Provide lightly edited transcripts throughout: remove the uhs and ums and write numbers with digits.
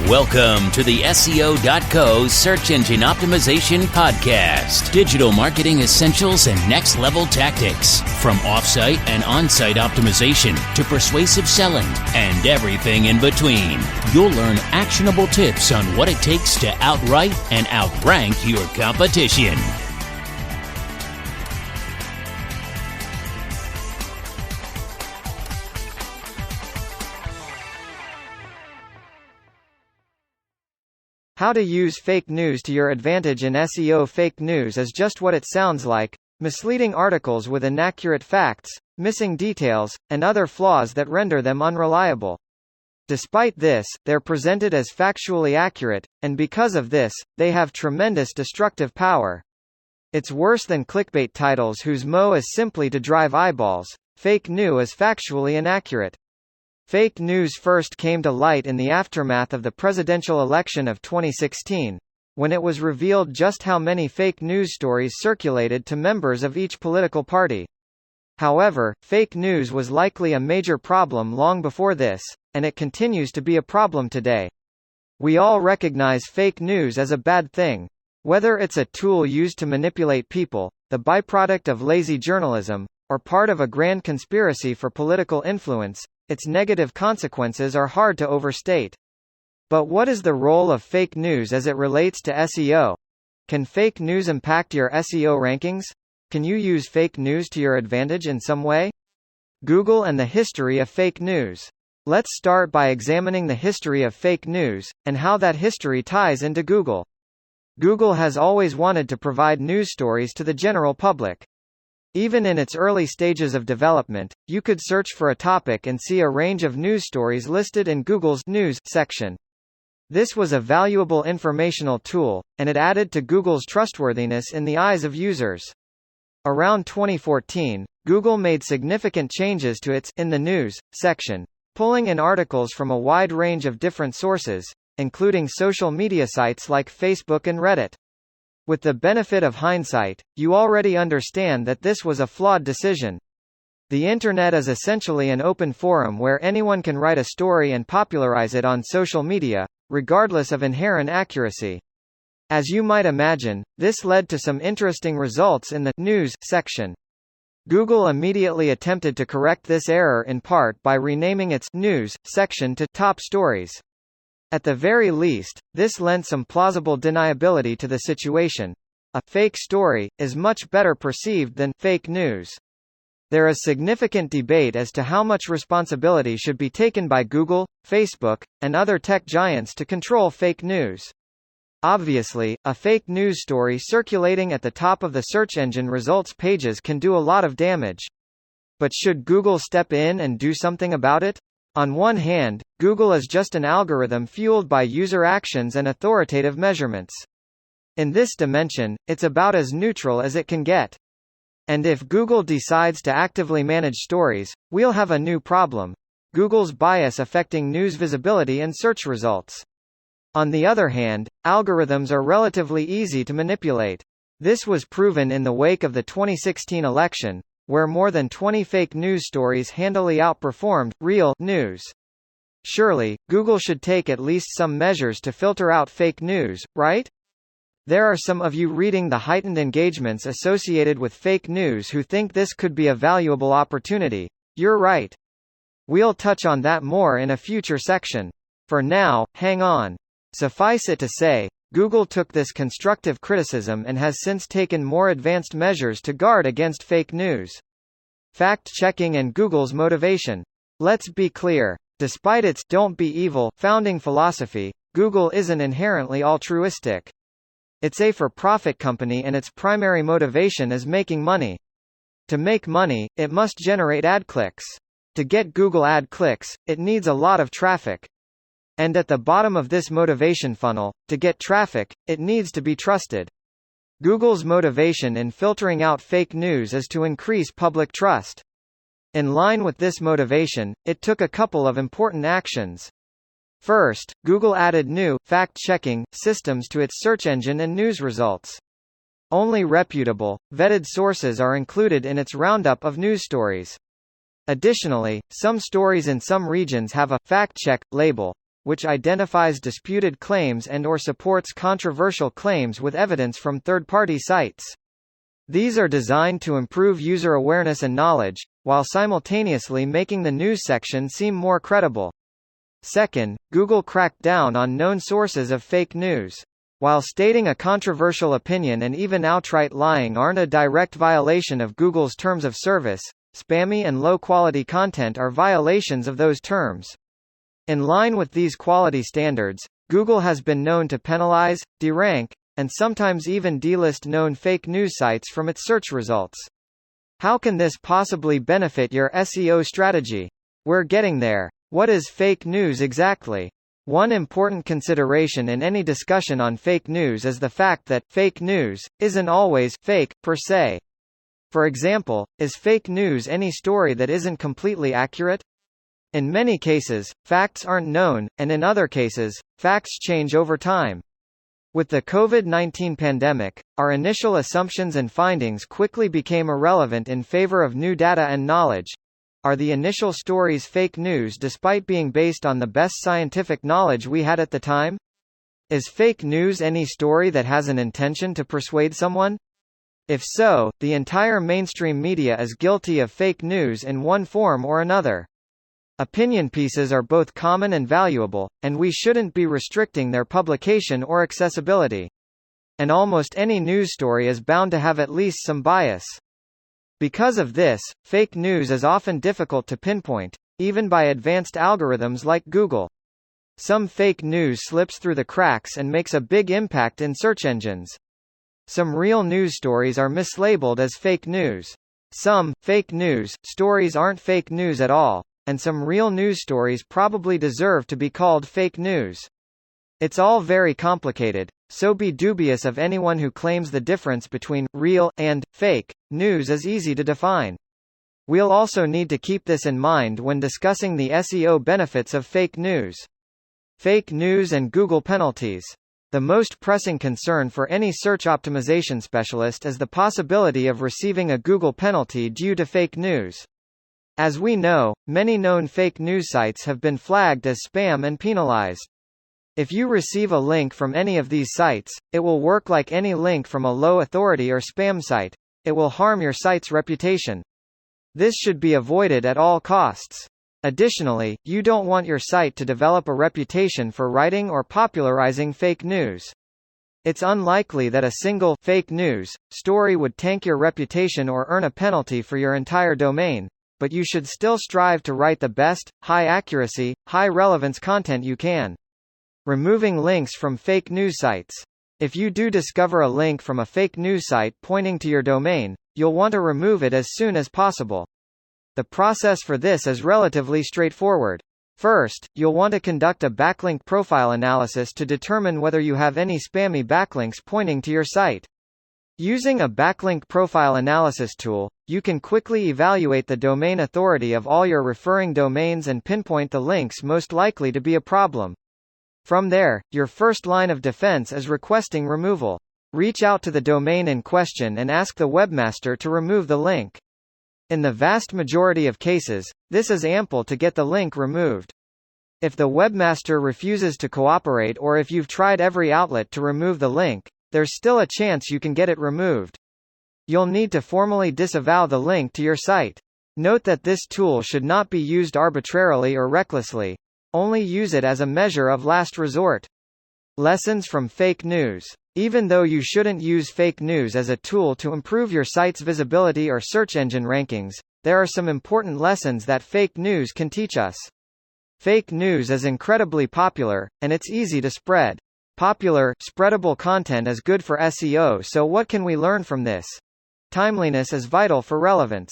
Welcome to the SEO.co Search Engine Optimization Podcast. Digital marketing essentials and next-level tactics. From offsite and onsite optimization to persuasive selling and everything in between. You'll learn actionable tips on what it takes to outright and outrank your competition. How to use fake news to your advantage in SEO. Fake news is just what it sounds like: misleading articles with inaccurate facts, missing details, and other flaws that render them unreliable. Despite this, they're presented as factually accurate, and because of this, they have tremendous destructive power. It's worse than clickbait titles whose mo is simply to drive eyeballs. Fake news is factually inaccurate. Fake news first came to light in the aftermath of the presidential election of 2016, when it was revealed just how many fake news stories circulated to members of each political party. However, fake news was likely a major problem long before this, and it continues to be a problem today. We all recognize fake news as a bad thing. Whether it's a tool used to manipulate people, the byproduct of lazy journalism, or part of a grand conspiracy for political influence, its negative consequences are hard to overstate. But what is the role of fake news as it relates to SEO? Can fake news impact your SEO rankings? Can you use fake news to your advantage in some way? Google and the history of fake news. Let's start by examining the history of fake news, and how that history ties into Google. Google has always wanted to provide news stories to the general public. Even in its early stages of development, you could search for a topic and see a range of news stories listed in Google's News section. This was a valuable informational tool, and it added to Google's trustworthiness in the eyes of users. Around 2014, Google made significant changes to its In the News section, pulling in articles from a wide range of different sources, including social media sites like Facebook and Reddit. With the benefit of hindsight, you already understand that this was a flawed decision. The Internet is essentially an open forum where anyone can write a story and popularize it on social media, regardless of inherent accuracy. As you might imagine, this led to some interesting results in the News section. Google immediately attempted to correct this error in part by renaming its News section to Top Stories. At the very least, this lent some plausible deniability to the situation. A fake story is much better perceived than fake news. There is significant debate as to how much responsibility should be taken by Google, Facebook, and other tech giants to control fake news. Obviously, a fake news story circulating at the top of the search engine results pages can do a lot of damage. But should Google step in and do something about it? On one hand, Google is just an algorithm fueled by user actions and authoritative measurements. In this dimension, it's about as neutral as it can get. And if Google decides to actively manage stories, we'll have a new problem: Google's bias affecting news visibility and search results. On the other hand, algorithms are relatively easy to manipulate. This was proven in the wake of the 2016 election, where more than 20 fake news stories handily outperformed real news. Surely, Google should take at least some measures to filter out fake news, right? There are some of you reading the heightened engagements associated with fake news who think this could be a valuable opportunity. You're right. We'll touch on that more in a future section. For now, hang on. Suffice it to say, Google took this constructive criticism and has since taken more advanced measures to guard against fake news. Fact-checking and Google's motivation. Let's be clear. Despite its "don't be evil" founding philosophy, Google isn't inherently altruistic. It's a for-profit company and its primary motivation is making money. To make money, it must generate ad clicks. To get Google ad clicks, it needs a lot of traffic. And at the bottom of this motivation funnel, to get traffic, it needs to be trusted. Google's motivation in filtering out fake news is to increase public trust. In line with this motivation, it took a couple of important actions. First, Google added new, fact-checking, systems to its search engine and news results. Only reputable, vetted sources are included in its roundup of news stories. Additionally, some stories in some regions have a fact check label, which identifies disputed claims and/or supports controversial claims with evidence from third-party sites. These are designed to improve user awareness and knowledge, while simultaneously making the news section seem more credible. Second, Google cracked down on known sources of fake news. While stating a controversial opinion and even outright lying aren't a direct violation of Google's terms of service, spammy and low-quality content are violations of those terms. In line with these quality standards, Google has been known to penalize, derank, and sometimes even delist known fake news sites from its search results. How can this possibly benefit your SEO strategy? We're getting there. What is fake news exactly? One important consideration in any discussion on fake news is the fact that fake news isn't always fake, per se. For example, is fake news any story that isn't completely accurate? In many cases, facts aren't known, and in other cases, facts change over time. With the COVID-19 pandemic, our initial assumptions and findings quickly became irrelevant in favor of new data and knowledge. Are the initial stories fake news despite being based on the best scientific knowledge we had at the time? Is fake news any story that has an intention to persuade someone? If so, the entire mainstream media is guilty of fake news in one form or another. Opinion pieces are both common and valuable, and we shouldn't be restricting their publication or accessibility. And almost any news story is bound to have at least some bias. Because of this, fake news is often difficult to pinpoint, even by advanced algorithms like Google. Some fake news slips through the cracks and makes a big impact in search engines. Some real news stories are mislabeled as fake news. Some fake news stories aren't fake news at all, and some real news stories probably deserve to be called fake news. It's all very complicated, so be dubious of anyone who claims the difference between real and fake news is easy to define. We'll also need to keep this in mind when discussing the SEO benefits of fake news. Fake news and Google penalties. The most pressing concern for any search optimization specialist is the possibility of receiving a Google penalty due to fake news. As we know, many known fake news sites have been flagged as spam and penalized. If you receive a link from any of these sites, it will work like any link from a low authority or spam site. It will harm your site's reputation. This should be avoided at all costs. Additionally, you don't want your site to develop a reputation for writing or popularizing fake news. It's unlikely that a single fake news story would tank your reputation or earn a penalty for your entire domain, but you should still strive to write the best, high-accuracy, high-relevance content you can. Removing links from fake news sites. If you do discover a link from a fake news site pointing to your domain, you'll want to remove it as soon as possible. The process for this is relatively straightforward. First, you'll want to conduct a backlink profile analysis to determine whether you have any spammy backlinks pointing to your site. Using a backlink profile analysis tool, you can quickly evaluate the domain authority of all your referring domains and pinpoint the links most likely to be a problem. From there, your first line of defense is requesting removal. Reach out to the domain in question and ask the webmaster to remove the link. In the vast majority of cases, this is ample to get the link removed. If the webmaster refuses to cooperate or if you've tried every outlet to remove the link, there's still a chance you can get it removed. You'll need to formally disavow the link to your site. Note that this tool should not be used arbitrarily or recklessly. Only use it as a measure of last resort. Lessons from fake news. Even though you shouldn't use fake news as a tool to improve your site's visibility or search engine rankings, there are some important lessons that fake news can teach us. Fake news is incredibly popular, and it's easy to spread. Popular, spreadable content is good for SEO, so what can we learn from this? Timeliness is vital for relevance.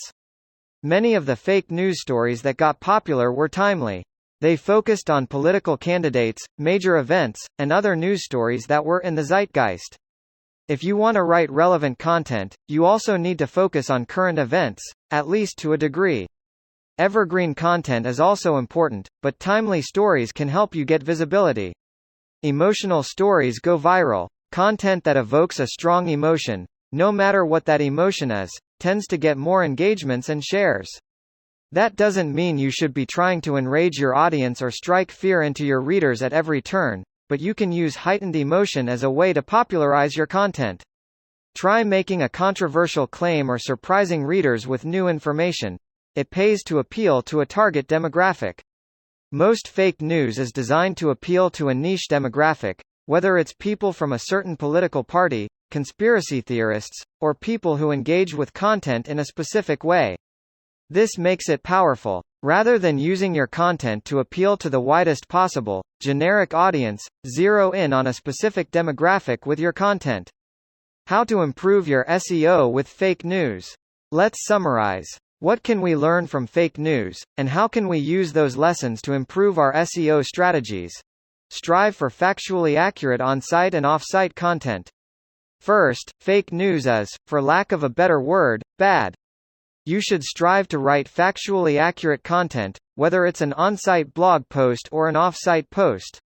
Many of the fake news stories that got popular were timely. They focused on political candidates, major events, and other news stories that were in the zeitgeist. If you want to write relevant content, you also need to focus on current events, at least to a degree. Evergreen content is also important, but timely stories can help you get visibility. Emotional stories go viral. Content that evokes a strong emotion, no matter what that emotion is, tends to get more engagements and shares. That doesn't mean you should be trying to enrage your audience or strike fear into your readers at every turn, but you can use heightened emotion as a way to popularize your content. Try making a controversial claim or surprising readers with new information. It pays to appeal to a target demographic. Most fake news is designed to appeal to a niche demographic, whether it's people from a certain political party, conspiracy theorists, or people who engage with content in a specific way. This makes it powerful. Rather than using your content to appeal to the widest possible, generic audience, zero in on a specific demographic with your content. How to improve your SEO with fake news. Let's summarize. What can we learn from fake news, and how can we use those lessons to improve our SEO strategies? Strive for factually accurate on-site and off-site content. First, fake news is, for lack of a better word, bad. You should strive to write factually accurate content, whether it's an on-site blog post or an off-site post.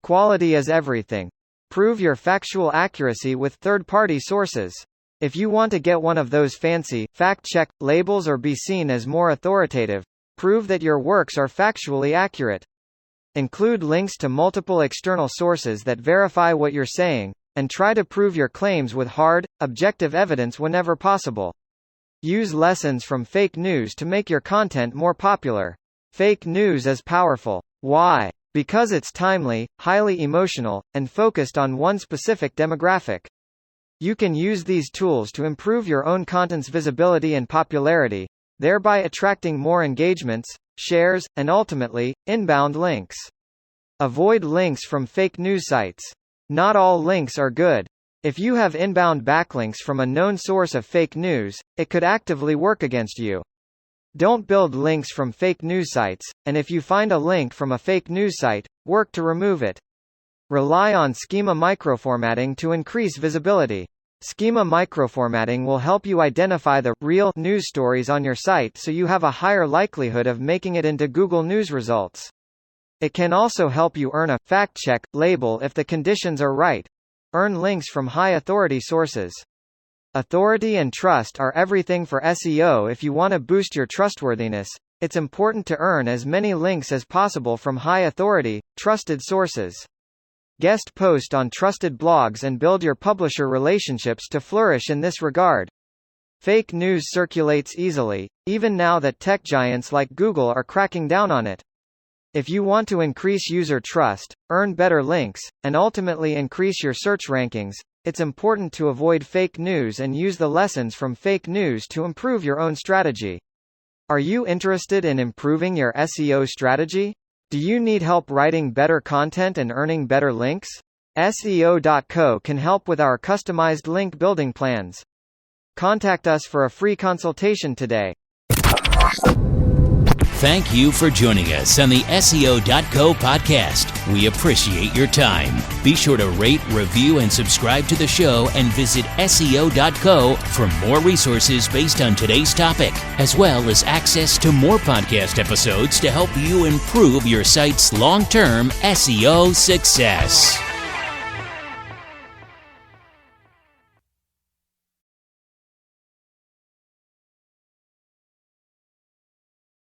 Quality is everything. Prove your factual accuracy with third-party sources. If you want to get one of those fancy, fact-check, labels or be seen as more authoritative, prove that your works are factually accurate. Include links to multiple external sources that verify what you're saying, and try to prove your claims with hard, objective evidence whenever possible. Use lessons from fake news to make your content more popular. Fake news is powerful. Why? Because it's timely, highly emotional, and focused on one specific demographic. You can use these tools to improve your own content's visibility and popularity, thereby attracting more engagements, shares, and ultimately, inbound links. Avoid links from fake news sites. Not all links are good. If you have inbound backlinks from a known source of fake news, it could actively work against you. Don't build links from fake news sites, and if you find a link from a fake news site, work to remove it. Rely on schema microformatting to increase visibility. Schema microformatting will help you identify the real news stories on your site so you have a higher likelihood of making it into Google News results. It can also help you earn a fact-check label if the conditions are right. Earn links from high-authority sources. Authority and trust are everything for SEO. If you want to boost your trustworthiness, it's important to earn as many links as possible from high-authority, trusted sources. Guest post on trusted blogs and build your publisher relationships to flourish in this regard. Fake news circulates easily, even now that tech giants like Google are cracking down on it. If you want to increase user trust, earn better links, and ultimately increase your search rankings, it's important to avoid fake news and use the lessons from fake news to improve your own strategy. Are you interested in improving your SEO strategy? Do you need help writing better content and earning better links? SEO.co can help with our customized link building plans. Contact us for a free consultation today. Thank you for joining us on the SEO.co podcast. We appreciate your time. Be sure to rate, review, and subscribe to the show and visit SEO.co for more resources based on today's topic, as well as access to more podcast episodes to help you improve your site's long-term SEO success.